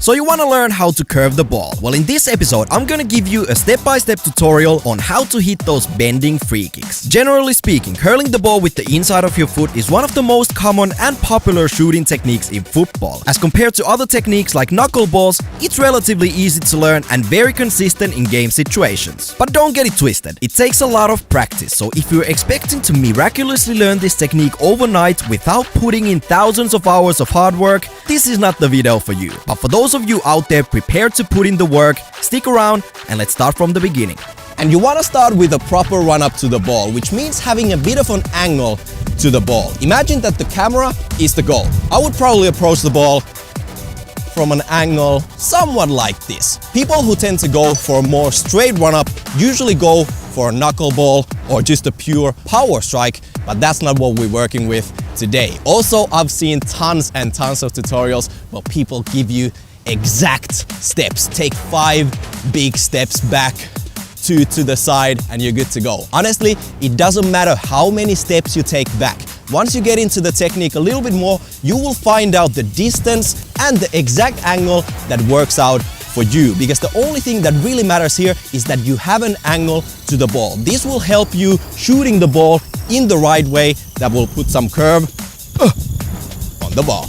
So you want to learn how to curve the ball? Well, in this episode, I'm gonna give you a step-by-step tutorial on how to hit those bending free kicks. Generally speaking, curling the ball with the inside of your foot is one of the most common and popular shooting techniques in football. As compared to other techniques like knuckleballs, it's relatively easy to learn and very consistent in game situations. But don't get it twisted, it takes a lot of practice, so if you're expecting to miraculously learn this technique overnight without putting in thousands of hours of hard work, this is not the video for you. But for those of you out there prepared to put in the work, stick around and let's start from the beginning. And you want to start with a proper run up to the ball, which means having a bit of an angle to the ball. Imagine that the camera is the goal. I would probably approach the ball from an angle somewhat like this. People who tend to go for a more straight run up usually go for a knuckleball or just a pure power strike, but that's not what we're working with today. Also, I've seen tons and tons of tutorials where people give you exact steps. Take 5 big steps back, 2 to the side, and you're good to go. Honestly, it doesn't matter how many steps you take back. Once you get into the technique a little bit more, you will find out the distance and the exact angle that works out for you, because the only thing that really matters here is that you have an angle to the ball. This will help you shooting the ball in the right way that will put some curve on the ball.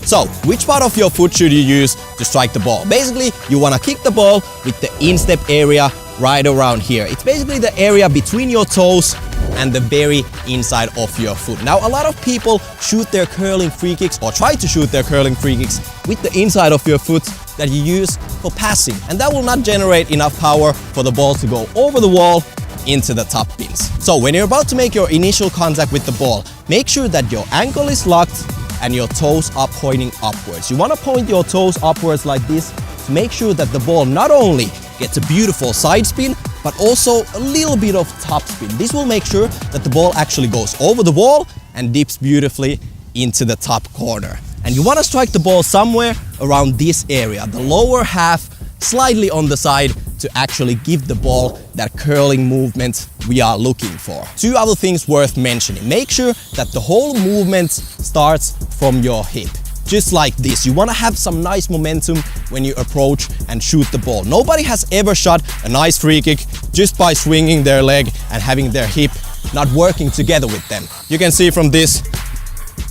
So, which part of your foot should you use to strike the ball? Basically, you want to kick the ball with the instep area right around here. It's basically the area between your toes and the very inside of your foot. Now, a lot of people shoot their curling free kicks or try to shoot their curling free kicks with the inside of your foot that you use for passing, and that will not generate enough power for the ball to go over the wall into the top pins. So when you're about to make your initial contact with the ball, make sure that your ankle is locked and your toes are pointing upwards. You want to point your toes upwards like this to make sure that the ball not only gets a beautiful side spin, but also a little bit of top spin. This will make sure that the ball actually goes over the wall and dips beautifully into the top corner. And you want to strike the ball somewhere around this area, the lower half, slightly on the side, to actually give the ball that curling movement we are looking for. 2 other things worth mentioning. Make sure that the whole movement starts from your hip. Just like this. You want to have some nice momentum when you approach and shoot the ball. Nobody has ever shot a nice free kick just by swinging their leg and having their hip not working together with them. You can see from this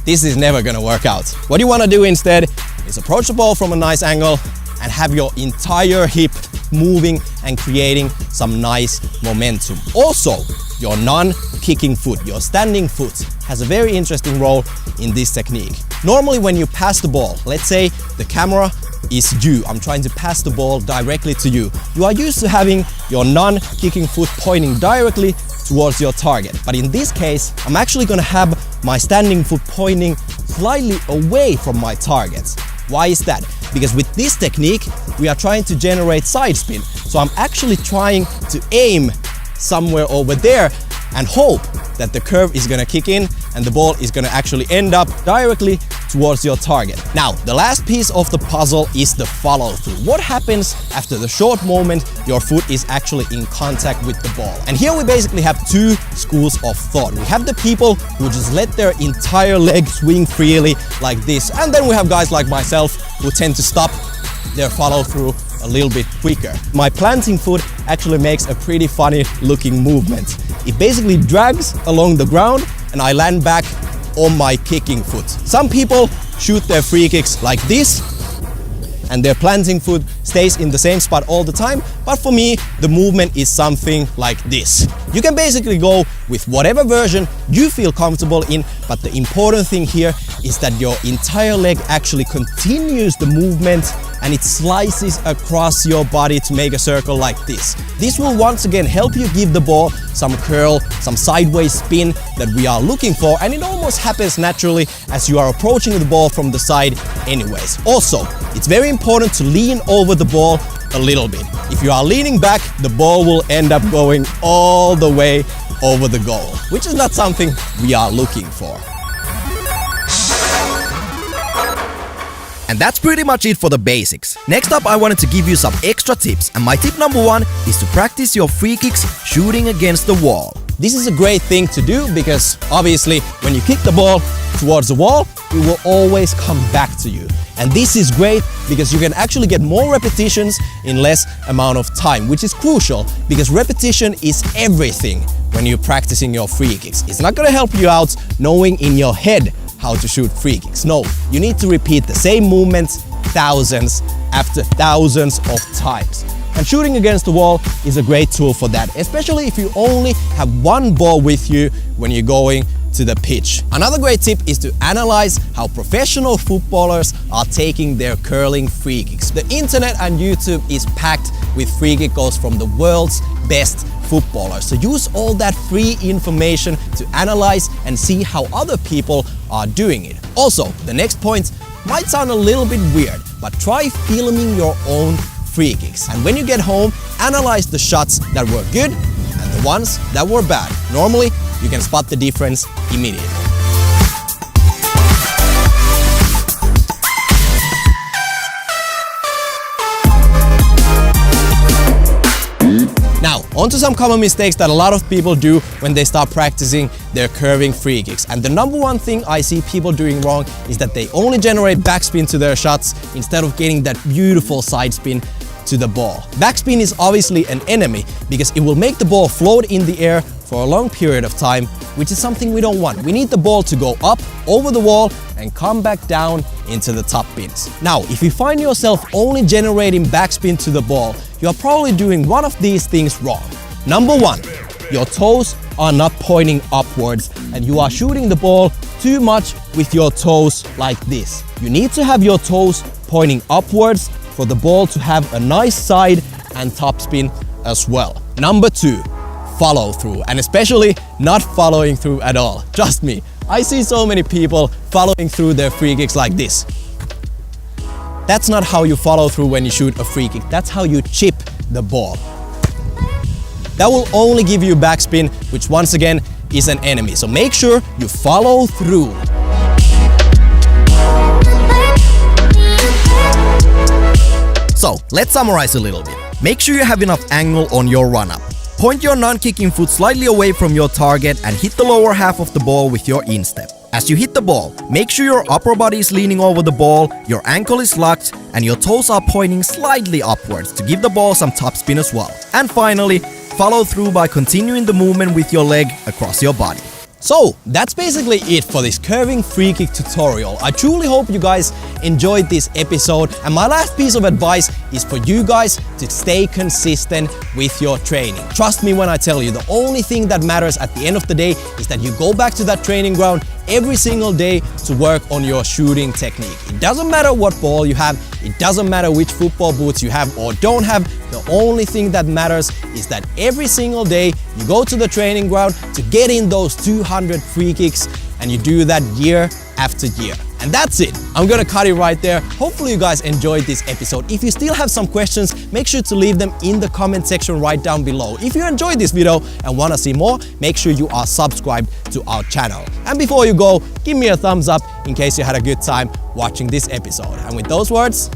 is never gonna work out. What you want to do instead is approach the ball from a nice angle and have your entire hip moving and creating some nice momentum. Also, your non-kicking foot, your standing foot, has a very interesting role in this technique. Normally when you pass the ball, let's say the camera is you, I'm trying to pass the ball directly to you. You are used to having your non-kicking foot pointing directly towards your target. But in this case, I'm actually gonna have my standing foot pointing slightly away from my targets. Why is that? Because with this technique, we are trying to generate side spin. So I'm actually trying to aim somewhere over there and hope that the curve is gonna kick in and the ball is gonna actually end up directly towards your target. Now, the last piece of the puzzle is the follow through. What happens after the short moment your foot is actually in contact with the ball? And here we basically have 2 schools of thought. We have the people who just let their entire leg swing freely like this, and then we have guys like myself who tend to stop their follow through a little bit quicker. My planting foot actually makes a pretty funny looking movement. It basically drags along the ground and I land back on my kicking foot. Some people shoot their free kicks like this and their planting foot stays in the same spot all the time, but for me the movement is something like this. You can basically go with whatever version you feel comfortable in, but the important thing here is that your entire leg actually continues the movement and it slices across your body to make a circle like this. This will once again help you give the ball some curl, some sideways spin that we are looking for, and it almost happens naturally as you are approaching the ball from the side anyways. Also, it's very important to lean over the ball a little bit. If you are leaning back, the ball will end up going all the way over the goal, which is not something we are looking for. And that's pretty much it for the basics. Next up, I wanted to give you some extra tips, and my tip number 1 is to practice your free kicks shooting against the wall. This is a great thing to do because obviously when you kick the ball towards the wall, it will always come back to you. And this is great because you can actually get more repetitions in less amount of time, which is crucial because repetition is everything when you're practicing your free kicks. It's not gonna help you out knowing in your head how to shoot free kicks. No, you need to repeat the same movements thousands after thousands of times. And shooting against the wall is a great tool for that, especially if you only have one ball with you when you're going to the pitch. Another great tip is to analyze how professional footballers are taking their curling free kicks. The internet and YouTube is packed with free kick goals from the world's best footballers. So use all that free information to analyze and see how other people are doing it. Also, the next point might sound a little bit weird, but try filming your own free kicks. And when you get home, analyze the shots that were good and the ones that were bad. Normally, you can spot the difference immediately. Now, on to some common mistakes that a lot of people do when they start practicing their curving free kicks. And the number one thing I see people doing wrong is that they only generate backspin to their shots instead of getting that beautiful side spin to the ball. Backspin is obviously an enemy because it will make the ball float in the air for a long period of time, which is something we don't want. We need the ball to go up over the wall and come back down into the top pins. Now, if you find yourself only generating backspin to the ball, you are probably doing one of these things wrong. Number one, your toes are not pointing upwards and you are shooting the ball too much with your toes like this. You need to have your toes pointing upwards for the ball to have a nice side and top spin as well. Number two, follow through, and especially not following through at all. Trust me, I see so many people following through their free kicks like this. That's not how you follow through when you shoot a free kick. That's how you chip the ball. That will only give you backspin, which once again is an enemy. So make sure you follow through. So, let's summarize a little bit. Make sure you have enough angle on your run-up. Point your non-kicking foot slightly away from your target and hit the lower half of the ball with your instep. As you hit the ball, make sure your upper body is leaning over the ball, your ankle is locked, and your toes are pointing slightly upwards to give the ball some top spin as well. And finally, follow through by continuing the movement with your leg across your body. So that's basically it for this curving free kick tutorial. I truly hope you guys enjoyed this episode, and my last piece of advice is for you guys to stay consistent with your training. Trust me when I tell you, the only thing that matters at the end of the day is that you go back to that training ground every single day to work on your shooting technique. It doesn't matter what ball you have, it doesn't matter which football boots you have or don't have, the only thing that matters is that every single day you go to the training ground to get in those 200 free kicks, and you do that year after year. And that's it. I'm gonna cut it right there. Hopefully you guys enjoyed this episode. If you still have some questions, make sure to leave them in the comment section right down below. If you enjoyed this video and wanna see more, make sure you are subscribed to our channel. And before you go, give me a thumbs up in case you had a good time watching this episode. And with those words,